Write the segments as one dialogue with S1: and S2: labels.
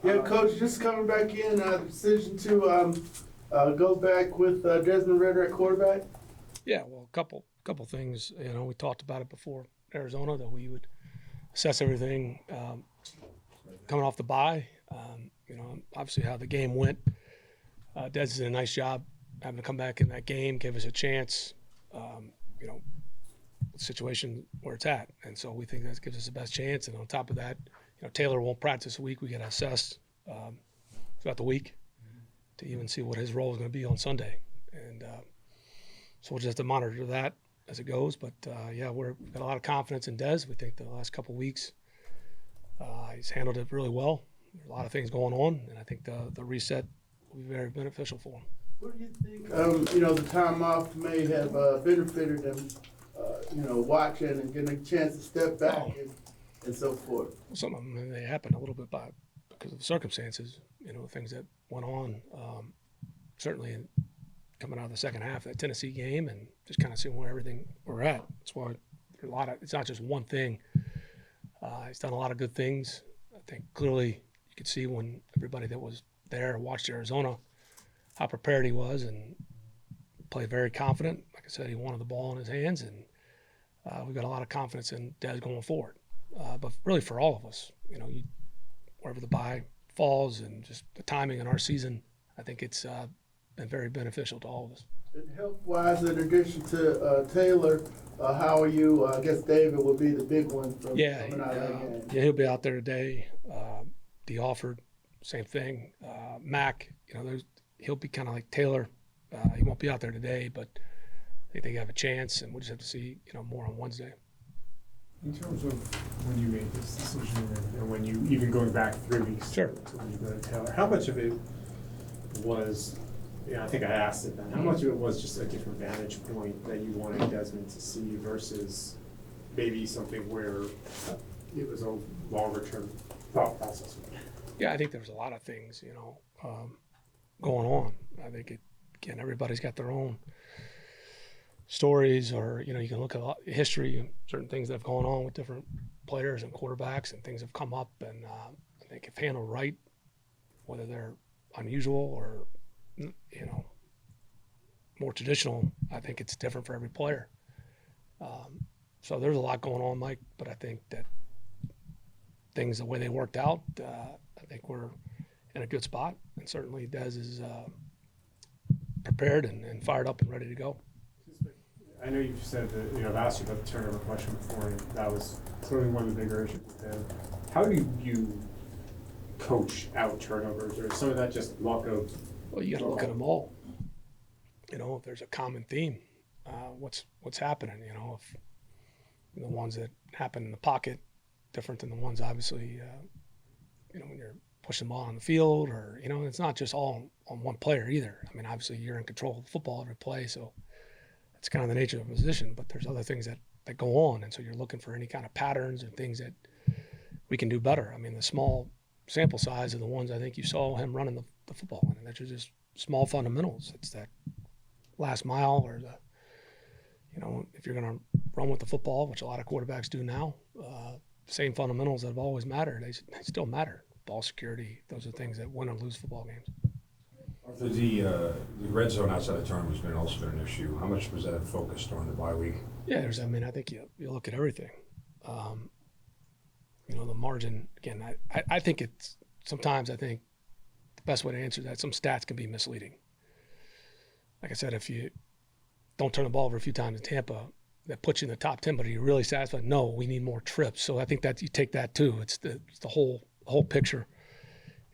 S1: Yeah, Coach, just coming back in, decision to go back with Desmond Ridder at quarterback.
S2: Yeah, well, a couple things. We talked about it before Arizona that we would assess everything coming off the bye. Obviously how the game went. Des did a nice job having to come back in that game, gave us a chance. The situation where it's at, and so we think that gives us the best chance. And on top of that, Taylor won't practice a week. We got to assess throughout the week to even see what his role is going to be on Sunday, and so we'll just have to monitor that as it goes. But we've got a lot of confidence in Des. We think the last couple of weeks he's handled it really well. There's a lot of things going on, and I think the reset will be very beneficial for him.
S1: What do you think? The time off may have benefited them. Watching and getting a chance to step back and so forth.
S2: Some of them they happen a little bit because of the circumstances. Things that went on. Certainly coming out of the second half of that Tennessee game and just kind of seeing where everything we're at. That's why it's not just one thing. He's done a lot of good things. I think clearly you could see when everybody that was there watched Arizona how prepared he was and played very confident. Like I said, he wanted the ball in his hands, and we've got a lot of confidence in Des going forward. But really for all of us, wherever the bye falls and just the timing in our season, I think it's been very beneficial to all of us.
S1: And health-wise, in addition to Taylor, how are you? I guess David would be the big one from coming out of that game.
S2: Yeah, he'll be out there today. D. Offord, same thing. Mac, he'll be kind of like Taylor. He won't be out there today, but I think they have a chance, and we'll just have to see, more on Wednesday.
S3: In terms of when you made this decision and when you, even going back 3 weeks
S2: Sure.
S3: to when you go to Taylor, how much of it was, I think I asked it then, how much of it was just a different vantage point that you wanted Desmond to see versus maybe something where it was a longer term thought process?
S2: Yeah, I think there was a lot of things, going on. I think again, everybody's got their own stories, or you can look at a lot of history and certain things that have gone on with different players and quarterbacks, and things have come up. And I think if handled right, whether they're unusual or more traditional, I think it's different for every player. So there's a lot going on, Mike. But I think that things, the way they worked out, I think we're in a good spot, and certainly Des is prepared and fired up and ready to go.
S3: I know you've said that, I've asked you about the turnover question before, and that was clearly one of the bigger issues with them. How do you coach out turnovers, or is some of that just luck of?
S2: Well, you got to look at them all. If there's a common theme, what's happening? If the ones that happen in the pocket different than the ones obviously, when you're pushing the ball on the field, or it's not just all on one player either. I mean, obviously you're in control of the football every play, so it's kind of the nature of the position. But there's other things that go on, and so you're looking for any kind of patterns and things that we can do better. I mean, the small sample size of the ones I think you saw him running the football in, and that's just small fundamentals. It's that last mile, or if you're going to run with the football, which a lot of quarterbacks do now, same fundamentals that have always mattered, they still matter. Ball security, those are things that win or lose football games.
S4: Arthur, the red zone outside of tournament has also been an issue. How much was that focused during the bye week?
S2: Yeah, I think you look at everything. The margin, again, I think sometimes I think the best way to answer that, some stats can be misleading. Like I said, if you don't turn the ball over a few times in Tampa, that puts you in the top 10, but are you really satisfied? No, we need more trips. So I think that you take that too. It's the whole picture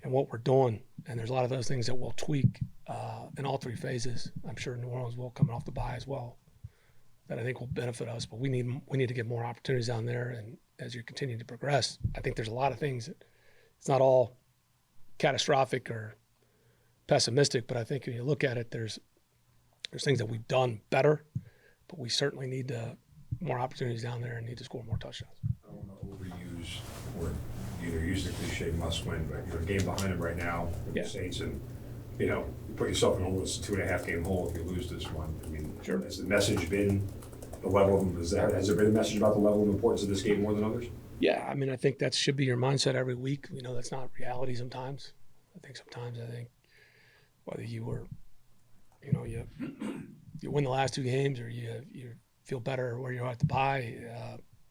S2: and what we're doing. And there's a lot of those things that we'll tweak in all three phases. I'm sure New Orleans will, coming off the bye as well, that I think will benefit us. But we need to get more opportunities down there. And as you continue to progress, I think there's a lot of things that it's not all catastrophic or pessimistic, but I think when you look at it, there's things that we've done better, but we certainly need more opportunities down there and need to score more touchdowns.
S4: I don't want to overuse or use the cliche must win, but you're a game behind them right now with the Saints, and you put yourself in almost 2.5 game hole if you lose this one. I mean,
S2: Sure.
S4: Has the message been the level of has there been a message about the level of importance of this game more than others?
S2: Yeah, I mean, I think that should be your mindset every week. We know that's not reality sometimes. I think whether you were, you win the last two games or you feel better where you're at the bye,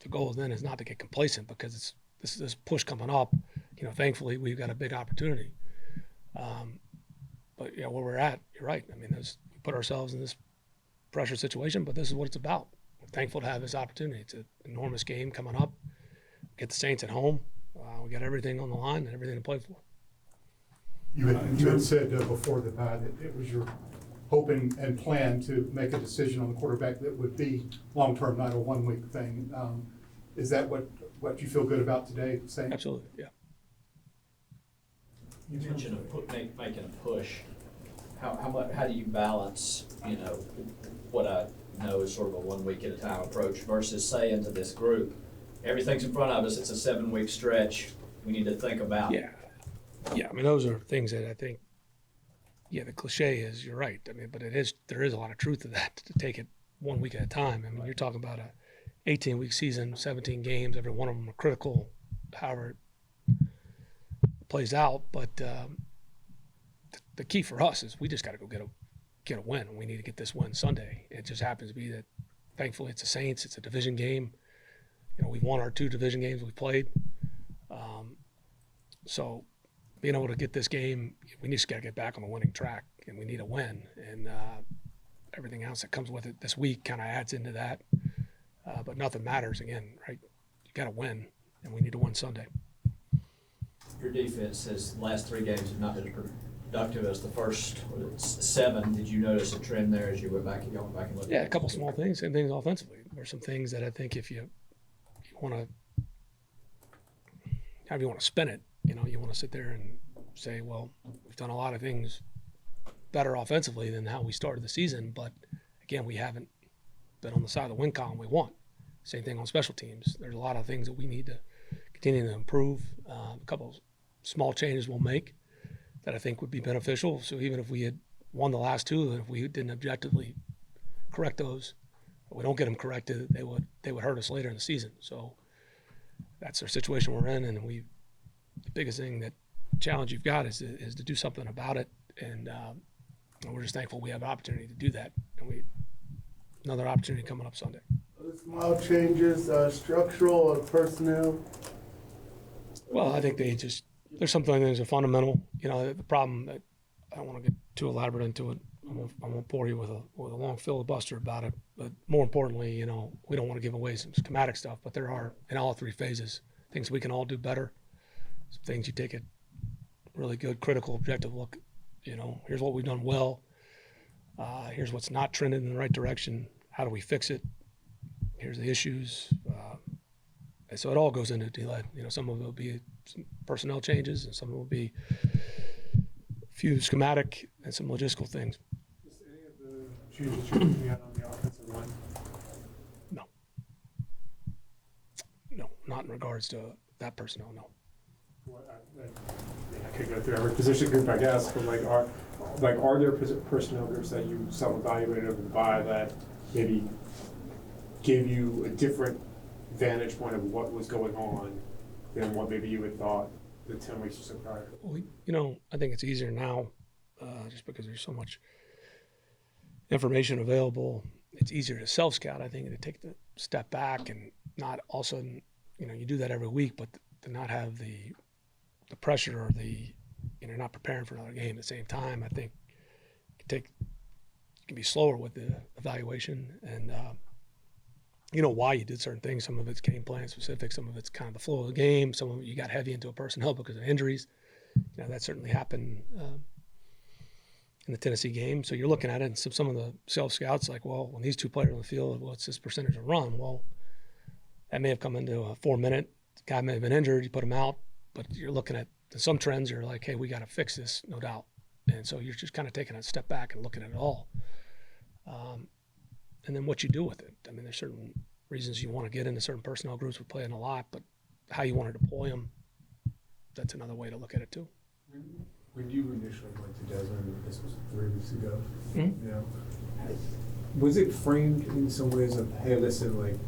S2: the goal then is not to get complacent because this push coming up. Thankfully we've got a big opportunity. But where we're at, you're right. I mean, we put ourselves in this pressure situation, but this is what it's about. We're thankful to have this opportunity. It's an enormous game coming up. Get the Saints at home. We got everything on the line and everything to play for.
S5: You had said before the bye that it was your hope and plan to make a decision on the quarterback that would be long-term, not a one-week thing. Is that what you feel good about today, saying?
S2: Absolutely, yeah.
S6: You mentioned making a push. How do you balance, what I know is sort of a 1 week at a time approach versus saying to this group, everything's in front of us, it's a 7-week stretch, we need to think about.
S2: Yeah. I mean, those are things that I think, the cliche is, you're right. I mean, but there is a lot of truth to that, to take it 1 week at a time. I mean, you're talking about a 18-week season, 17 games, every one of them are critical, however it plays out. But the key for us is we just got to go get a win. We need to get this win Sunday. It just happens to be that, thankfully, it's the Saints. It's a division game. We've won our 2 division games we've played. So being able to get this game, we just got to get back on the winning track, and we need a win. And everything else that comes with it this week kind of adds into that. But nothing matters again, right? You got to win, and we need to win Sunday.
S6: Your defense has last 3 games have not been as productive as the first 7. Did you notice a trend there as you went back and looked?
S2: Yeah, a couple small things, same things offensively. There's some things that I think if you want to, however you want to spin it, you want to sit there and say, well, we've done a lot of things better offensively than how we started the season, but again, we haven't been on the side of the win column we want. Same thing on special teams. There's a lot of things that we need to continue to improve. A couple of small changes we'll make that I think would be beneficial. So even if we had won the last 2, and if we didn't objectively correct those, if we don't get them corrected, they would hurt us later in the season. So that's our situation we're in, and the biggest challenge you've got is to do something about it, and we're just thankful we have an opportunity to do that, and another opportunity coming up Sunday.
S1: Small changes, structural or personnel?
S2: Well, I think there's some things that are fundamental. The problem that I don't want to get too elaborate into it. I won't bore you with a long filibuster about it. But more importantly, we don't want to give away some schematic stuff. But there are, in all 3 phases, things we can all do better. Some things you take a really good, critical, objective look. Here's what we've done well. Here's what's not trending in the right direction. How do we fix it? Here's the issues. And so it all goes into D-led. Some of it will be some personnel changes, and some of it will be a few schematic and some logistical things.
S3: Just any of the changes you're looking at on the offensive line?
S2: No, not in regards to that personnel, no.
S3: I could go through every position group, I guess, but are there personnel groups that you self-evaluated over the bye that maybe gave you a different vantage point of what was going on than what maybe you had thought the 10 weeks or so prior?
S2: Well, I think it's easier now, just because there's so much information available. It's easier to self-scout, I think, to take the step back and not all of a sudden, you do that every week, but to not have the pressure or you're not preparing for another game at the same time. I think you can be slower with the evaluation and why you did certain things. Some of it's game plan specific, some of it's kind of the flow of the game, some of it you got heavy into a personnel because of injuries. That certainly happened in the Tennessee game. So you're looking at it, and some of the self-scouts like, well, when these 2 players on the field, what's this percentage of run? Well, that may have come into a 4-minute. The guy may have been injured, you put him out, but you're looking at some trends, you're like, hey, we got to fix this, no doubt. And so you're just kind of taking a step back and looking at it all. And then what you do with it. I mean, there's certain reasons you want to get into certain personnel groups. We're playing a lot, but how you want to deploy them, that's another way to look at it too.
S3: When you initially went to Desmond, this was 3 weeks ago,
S2: Mm-hmm.
S3: was it framed in some ways of, hey, listen,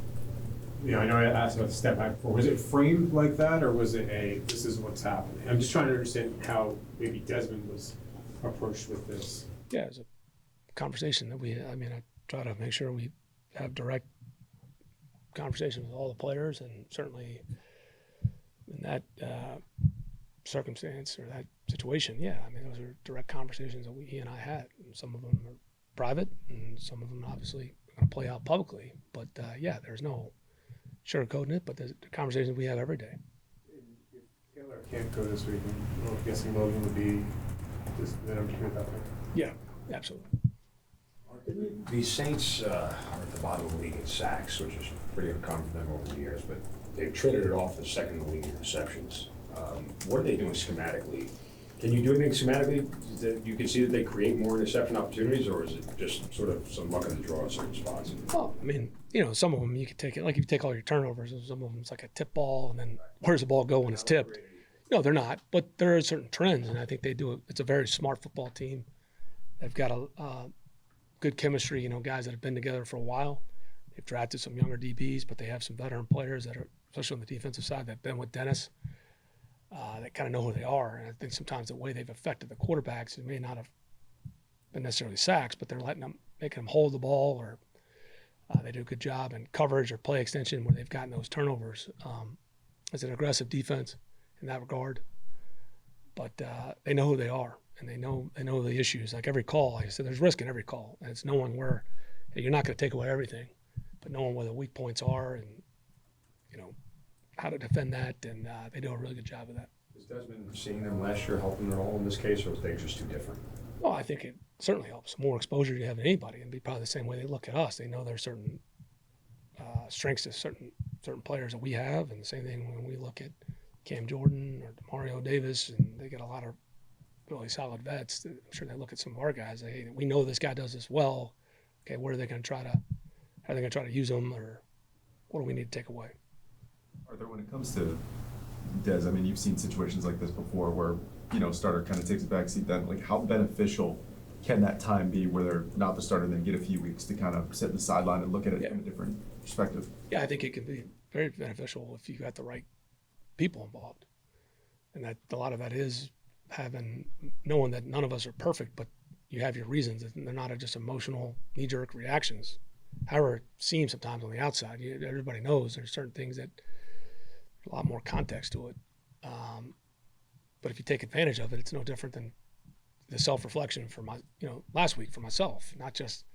S3: I know I asked about the step back before. Was it framed like that, or was it this is what's happening? I'm just trying to understand how maybe Desmond was approached with this.
S2: Yeah, it was a conversation that I try to make sure we have direct conversations with all the players, and certainly in that circumstance or that situation, those are direct conversations that he and I had. And some of them are private, and some of them obviously are going to play out publicly. But there's no sugarcoating it, but the conversations we have every day.
S3: If Taylor can't go this weekend, I'm guessing Logan would be just the number 2 at that point.
S2: Yeah, absolutely.
S4: The Saints are at the bottom of the league in sacks, which is pretty uncommon for them over the years, but they've traded it off the second in the league in receptions. What are they doing schematically? Can you do anything schematically that you can see that they create more interception opportunities, or is it just sort of some luck of the draw at certain spots?
S2: Well, some of them you could take it, like if you take all your turnovers, some of them it's like a tip ball, and then where's the ball go when it's tipped? No, they're not, but there are certain trends, and I think they do it. It's a very smart football team. They've got a good chemistry, guys that have been together for a while. They've drafted some younger DBs, but they have some veteran players that are, especially on the defensive side, that have been with Dennis. That kind of know who they are. And I think sometimes the way they've affected the quarterbacks, it may not have been necessarily sacks, but they're making them hold the ball, or they do a good job in coverage or play extension where they've gotten those turnovers. It's an aggressive defense in that regard, but they know who they are, and they know the issues. Like every call, like I said, there's risk in every call, and it's knowing where you're not going to take away everything, but knowing where the weak points are and how to defend that, and they do a really good job of that.
S4: Is Desmond seeing them last year helping at all in this case, or is they just too different?
S2: Well, I think it certainly helps. More exposure you have than anybody, and be probably the same way they look at us. They know there's certain strengths to certain players that we have, and the same thing when we look at Cam Jordan or Mario Davis, and they get a lot of really solid vets. I'm sure they look at some of our guys. Hey, we know this guy does this well. Okay, where are they going to try to? How are they going to try to use them, or what do we need to take away?
S7: Arthur, when it comes to Des, you've seen situations like this before where, starter kind of takes a backseat then. Like, how beneficial can that time be where they're not the starter and then get a few weeks to kind of sit in the sideline and look at it from a different perspective?
S2: Yeah, I think it can be very beneficial if you got the right people involved. And that a lot of that is knowing that none of us are perfect, but you have your reasons, and they're not just emotional knee-jerk reactions. However it seems sometimes on the outside. Everybody knows there's certain things that a lot more context to it. But if you take advantage of it, it's no different than the self-reflection for last week for myself. Not just,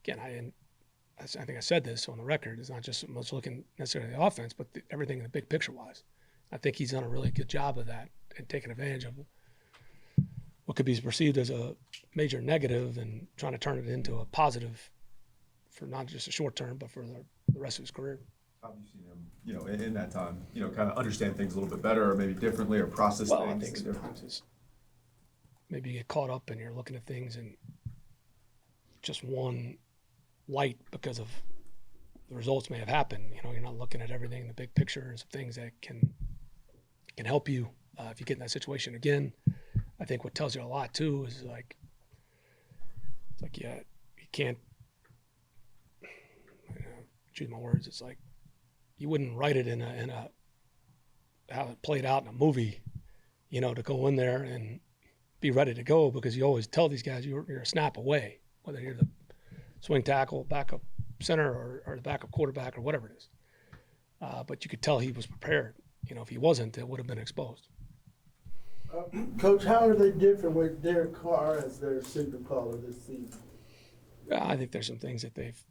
S2: again, I think I said this on the record, it's not just much looking necessarily at the offense, but everything in the big picture-wise. I think he's done a really good job of that and taking advantage of what could be perceived as a major negative and trying to turn it into a positive for not just a short term, but for the rest of his career.
S7: How have you seen him, in that time, kind of understand things a little bit better, or maybe differently, or process things?
S2: Well, I think sometimes it's maybe you get caught up and you're looking at things in just one light because of the results may have happened. You're not looking at everything in the big picture and some things that can help you if you get in that situation again. I think what tells you a lot too is you can't choose my words. It's like you wouldn't write it in a how it played out in a movie, to go in there and be ready to go, because you always tell these guys you're a snap away, whether you're the swing tackle, backup center, or the backup quarterback, or whatever it is. But you could tell he was prepared. If he wasn't, it would have been exposed.
S1: Coach, how are they different with Derek Carr as their signal caller this season?
S2: I think there's some things that they've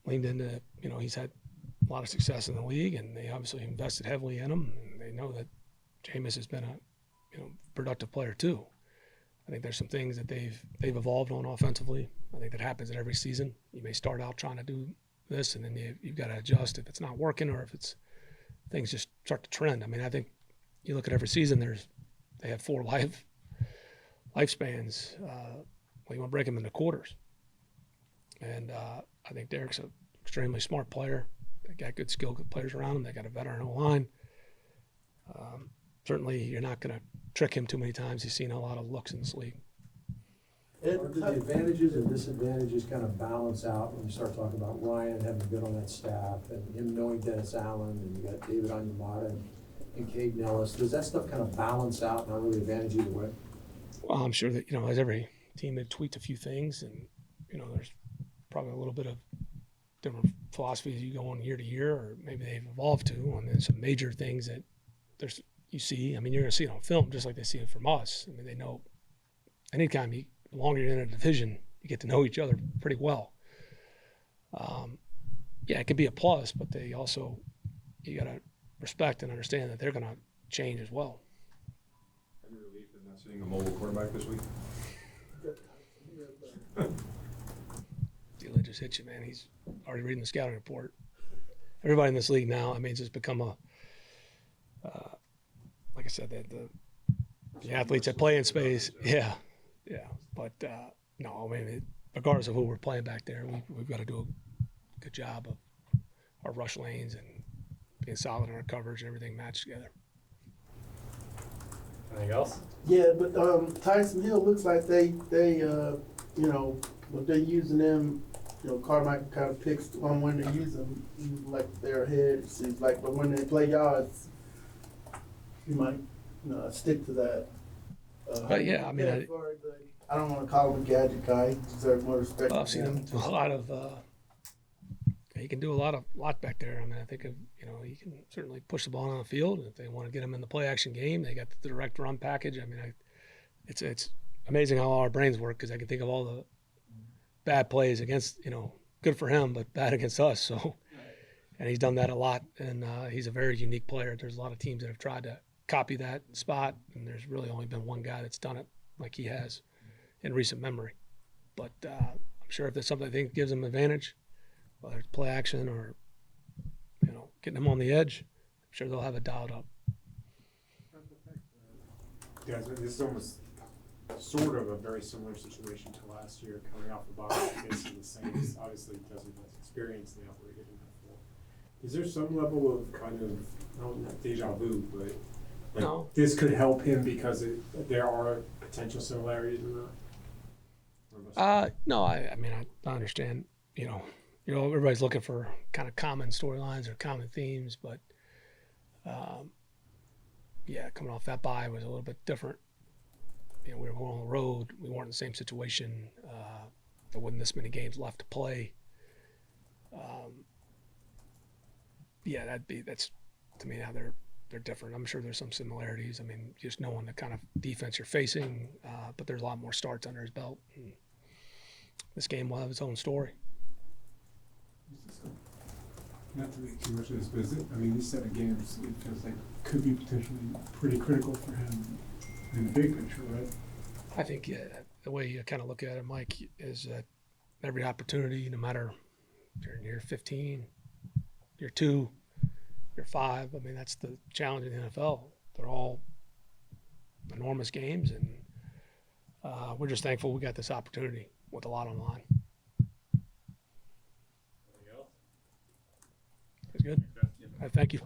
S2: leaned into. He's had a lot of success in the league, and they obviously invested heavily in him. And they know that Jameis has been a productive player too. I think there's some things that they've evolved on offensively. I think that happens in every season. You may start out trying to do this, and then you've got to adjust if it's not working, or if things just start to trend. I think you look at every season, they have 4 lifespans. You want to break them into quarters. And I think Derek's an extremely smart player. They got good skill, good players around him. They got a veteran line. Certainly, you're not going to trick him too many times. He's seen a lot of looks in this league.
S8: Or do the advantages and disadvantages kind of balance out when you start talking about Ryan having been on that staff and him knowing Dennis Allen and you got David Onyemata and Cade Nellis? Does that stuff kind of balance out, not really advantage either way?
S2: Well, I'm sure that, you know, as every team had tweaked a few things, and, you know, there's probably a little bit of different philosophies you go on year to year, or maybe they've evolved to, and there's some major things that you see. I mean, you're going to see it on film just like they see it from us. I mean, they know anytime the longer you're in a division, you get to know each other pretty well. Yeah, it can be a plus, but they also, you got to respect and understand that they're going to change as well.
S7: Any relief in not seeing a mobile quarterback this week?
S2: Dealer just hit you, man. He's already reading the scouting report. Everybody in this league now, I mean, it's just become a, like I said, the athletes that play in space. Yeah. But no, I mean, regardless of who we're playing back there, we've got to do a good job of our rush lanes and being solid in our coverage and everything matched together.
S3: Anything else?
S1: Yeah, but Tyson Hill looks like they you know, what they're using them, you know, Carmichael kind of picks on when they use them, like they're ahead, it seems like, but when they play y'all, you might stick to that.
S2: But yeah, I mean,
S1: I don't want to call him a gadget guy. He deserves more respect.
S2: I've seen him do a lot of. He can do a lot back there. I mean, I think he can certainly push the ball on the field. If they want to get him in the play action game, they got the direct run package. I mean, it's amazing how all our brains work, because I can think of all the bad plays against, good for him, but bad against us. So, and he's done that a lot, and he's a very unique player. There's a lot of teams that have tried to copy that spot, and there's really only been one guy that's done it like he has in recent memory. But I'm sure if there's something I think gives him advantage, whether it's play action or, getting him on the edge, I'm sure they'll have it dialed up.
S3: Guys, this is almost sort of a very similar situation to last year, coming off the bottom against the Saints. Obviously, Desmond has experience in the upper league in that before. Is there some level of kind of, not deja vu, but like
S2: No.
S3: this could help him because there are potential similarities in that?
S2: No, I mean, I understand, everybody's looking for kind of common storylines or common themes, but coming off that bye was a little bit different. We were going on the road. We weren't in the same situation. There wasn't this many games left to play. That's to me how they're different. I'm sure there's some similarities. I mean, just knowing the kind of defense you're facing, but there's a lot more starts under his belt. And this game will have its own story.
S9: Not to make too much of this, but this set of games, it feels like could be potentially pretty critical for him in the big picture, right?
S2: I think the way you kind of look at it, Mike, is that every opportunity, no matter if you're in year 15, year 2, year 5, I mean, that's the challenge in the NFL. They're all enormous games, and we're just thankful we got this opportunity with a lot on the line.
S3: Anything else?
S2: It's good. Thank you.